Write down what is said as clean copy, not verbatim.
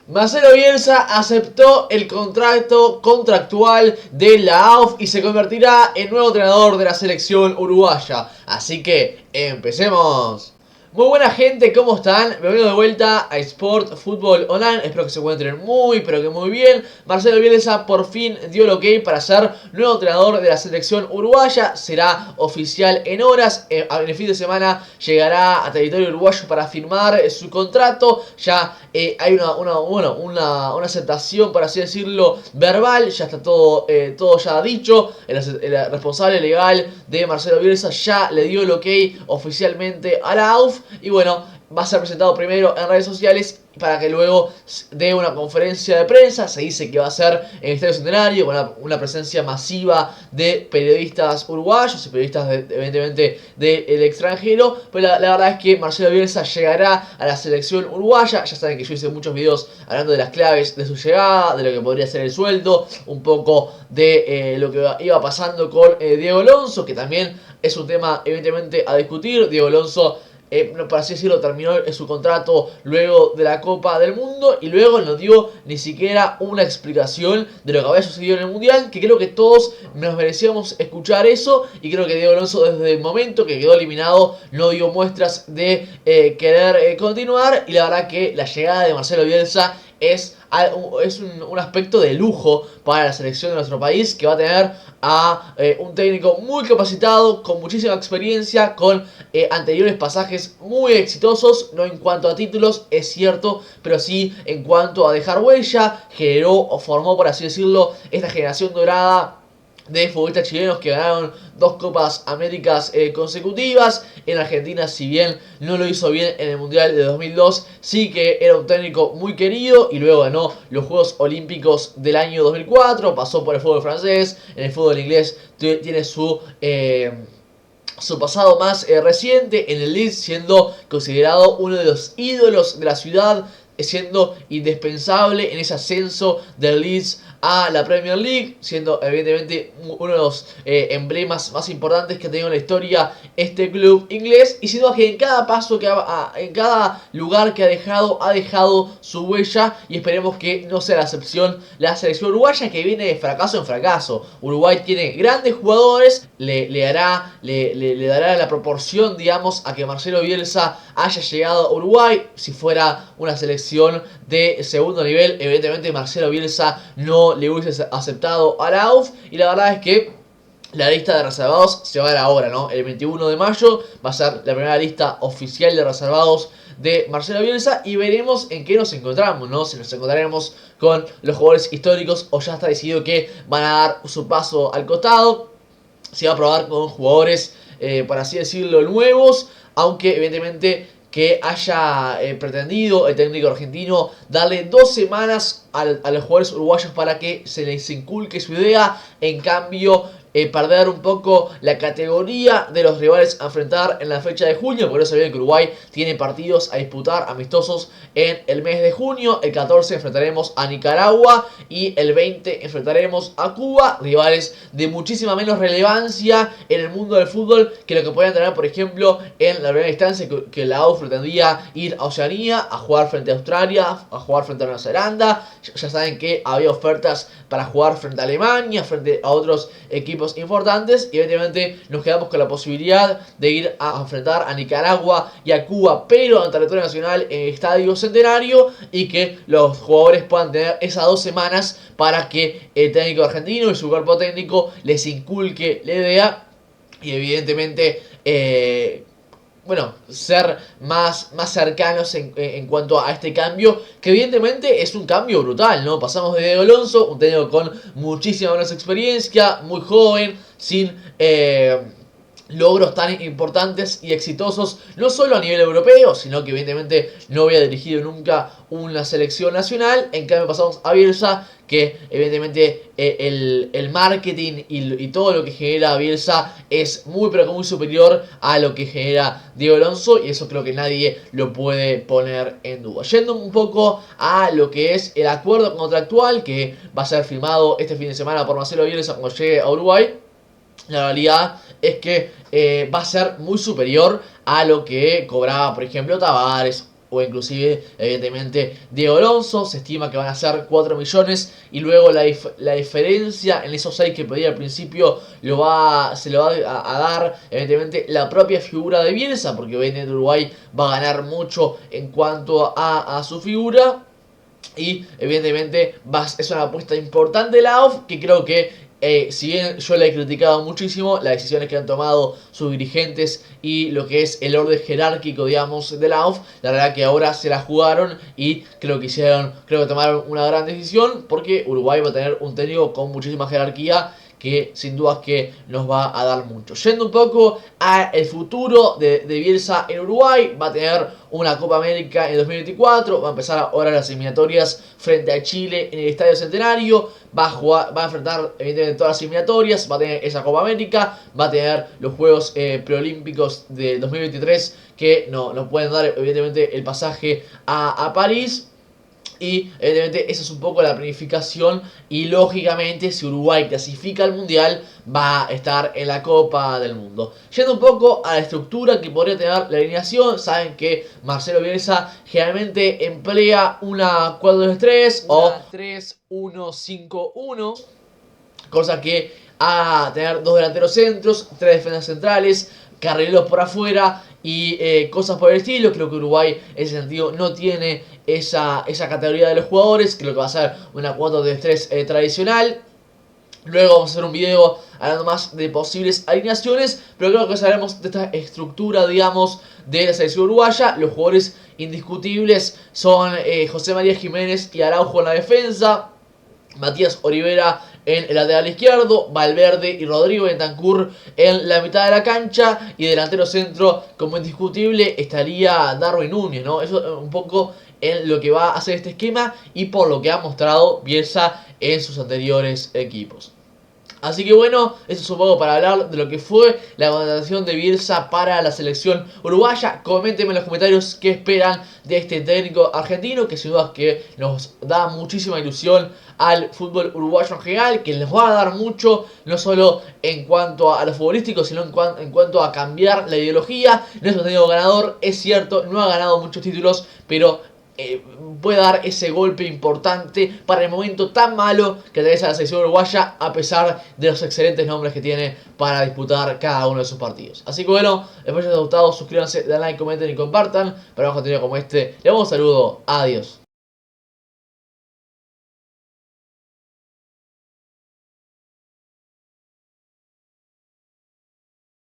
Marcelo Bielsa aceptó el contrato contractual de la AUF y se convertirá en nuevo entrenador de la selección uruguaya. Así que empecemos. Muy buena gente, ¿cómo están? Bienvenidos de vuelta a Sport Fútbol Online. Espero que se encuentren muy, pero que muy bien. Marcelo Bielsa por fin dio el ok para ser nuevo entrenador de la selección uruguaya. Será oficial en horas. En el fin de semana llegará a territorio uruguayo para firmar su contrato. Ya hay una aceptación, por así decirlo, verbal. Ya está todo ya dicho. El responsable legal de Marcelo Bielsa ya le dio el ok oficialmente a la AUF. Y bueno, va a ser presentado primero en redes sociales para que luego dé una conferencia de prensa. Se dice que va a ser en el Estadio Centenario con una presencia masiva de periodistas uruguayos y periodistas evidentemente del extranjero. Pero la verdad es que Marcelo Bielsa llegará a la selección uruguaya. Ya saben que yo hice muchos videos hablando de las claves de su llegada, de lo que podría ser el sueldo, un poco de lo que iba pasando con Diego Alonso, que también es un tema evidentemente a discutir. Diego Alonso, por así decirlo, terminó su contrato luego de la Copa del Mundo y luego no dio ni siquiera una explicación de lo que había sucedido en el Mundial, que creo que todos nos merecíamos escuchar eso. Y creo que Diego Alonso, desde el momento que quedó eliminado, no dio muestras de querer continuar. Y la verdad que la llegada de Marcelo Bielsa es un aspecto de lujo para la selección de nuestro país, que va a tener a un técnico muy capacitado, con muchísima experiencia, con anteriores pasajes muy exitosos, no en cuanto a títulos, es cierto, pero sí en cuanto a dejar huella. Generó o formó, por así decirlo, esta generación dorada de futbolistas chilenos que ganaron 2 Copas Américas consecutivas. En Argentina, si bien no lo hizo bien en el Mundial de 2002, sí que era un técnico muy querido y luego ganó los Juegos Olímpicos del año 2004, pasó por el fútbol francés, en el fútbol inglés tiene su pasado más reciente en el Leeds, siendo considerado uno de los ídolos de la ciudad, siendo indispensable en ese ascenso del Leeds a la Premier League, siendo evidentemente uno de los emblemas más importantes que ha tenido en la historia este club inglés, y siendo que en cada paso en cada lugar que ha dejado su huella. Y esperemos que no sea la excepción la selección uruguaya, que viene de fracaso en fracaso. Uruguay tiene grandes jugadores, le dará la proporción, digamos, a que Marcelo Bielsa haya llegado a Uruguay. Si fuera una selección de segundo nivel, evidentemente Marcelo Bielsa no le hubiese aceptado a la AUF. Y la verdad es que la lista de reservados se va a dar ahora, ¿no? El 21 de mayo va a ser la primera lista oficial de reservados de Marcelo Bielsa y veremos en qué nos encontramos, ¿no? Si nos encontraremos con los jugadores históricos o ya está decidido que van a dar su paso al costado. Se va a probar con jugadores, por así decirlo, nuevos, aunque evidentemente que haya pretendido el técnico argentino darle 2 semanas a los jugadores uruguayos para que se les inculque su idea. En cambio, perder un poco la categoría de los rivales a enfrentar en la fecha de junio. Por eso saben que Uruguay tiene partidos a disputar amistosos en el mes de junio. El 14 enfrentaremos a Nicaragua y el 20 enfrentaremos a Cuba, rivales de muchísima menos relevancia en el mundo del fútbol que lo que podían tener, por ejemplo, en la primera instancia que la AUF pretendía ir a Oceanía a jugar frente a Australia, a jugar frente a Nueva Zelanda. Ya saben que había ofertas para jugar frente a Alemania, frente a otros equipos importantes, y evidentemente nos quedamos con la posibilidad de ir a enfrentar a Nicaragua y a Cuba, pero en territorio nacional, en el Estadio Centenario, y que los jugadores puedan tener esas 2 semanas para que el técnico argentino y su cuerpo técnico les inculque la idea y evidentemente ser más cercanos en cuanto a este cambio, que evidentemente es un cambio brutal, ¿no? Pasamos de Diego Alonso, un técnico con muchísima menos experiencia, muy joven, sin logros tan importantes y exitosos, no solo a nivel europeo, sino que evidentemente no había dirigido nunca una selección nacional. En cambio pasamos a Bielsa, que evidentemente el marketing y todo lo que genera Bielsa es muy pero muy superior a lo que genera Diego Alonso, y eso creo que nadie lo puede poner en duda. Yendo un poco a lo que es el acuerdo contractual que va a ser firmado este fin de semana por Marcelo Bielsa cuando llegue a Uruguay, la realidad es que va a ser muy superior a lo que cobraba, por ejemplo, Tavares o inclusive, evidentemente, Diego Alonso. Se estima que van a ser 4 millones y luego la diferencia en esos 6 que pedía al principio se lo va a dar, evidentemente, la propia figura de Bielsa, porque evidentemente Uruguay va a ganar mucho en cuanto a su figura. Y evidentemente es una apuesta importante de la AUF, que creo que si bien yo le he criticado muchísimo las decisiones que han tomado sus dirigentes y lo que es el orden jerárquico, digamos, de la AUF, la verdad que ahora se la jugaron y creo que tomaron una gran decisión, porque Uruguay va a tener un técnico con muchísima jerarquía que sin dudas que nos va a dar mucho. Yendo un poco al futuro de Bielsa en Uruguay, va a tener una Copa América en 2024, va a empezar ahora las eliminatorias frente a Chile en el Estadio Centenario, va a enfrentar evidentemente todas las eliminatorias, va a tener esa Copa América, va a tener los Juegos Preolímpicos de 2023 que no pueden dar evidentemente el pasaje a París. Y evidentemente esa es un poco la planificación. Y lógicamente si Uruguay clasifica al Mundial va a estar en la Copa del Mundo. Yendo un poco a la estructura que podría tener la alineación. Saben que Marcelo Bielsa generalmente emplea una 4-2-3 o 3-1-5-1. Cosa que a tener 2 delanteros centros, 3 defensas centrales, carrileros por afuera y cosas por el estilo. Creo que Uruguay en ese sentido no tiene esa categoría de los jugadores. Creo que va a ser una 4-3-3 tradicional. Luego vamos a hacer un video hablando más de posibles alineaciones, pero creo que sabemos de esta estructura, digamos, de la selección uruguaya. Los jugadores indiscutibles son José María Jiménez y Araujo en la defensa, Matías Olivera en el lateral izquierdo, Valverde y Rodrigo Bentancur en la mitad de la cancha, y delantero centro como indiscutible estaría Darwin Núñez, ¿no? Eso es un poco en lo que va a hacer este esquema y por lo que ha mostrado Bielsa en sus anteriores equipos. Así que bueno, eso es un poco para hablar de lo que fue la contratación de Bielsa para la selección uruguaya. Coméntenme en los comentarios qué esperan de este técnico argentino, que sin duda que nos da muchísima ilusión al fútbol uruguayo en general, que les va a dar mucho, no solo en cuanto a lo futbolístico, sino en cuanto a cambiar la ideología. No es un técnico ganador, es cierto, no ha ganado muchos títulos, pero puede dar ese golpe importante para el momento tan malo que atraviesa la selección uruguaya, a pesar de los excelentes nombres que tiene para disputar cada uno de sus partidos. Así que bueno, espero que les haya gustado, suscríbanse, den like, comenten y compartan para más contenido como este. Les mando un saludo, adiós.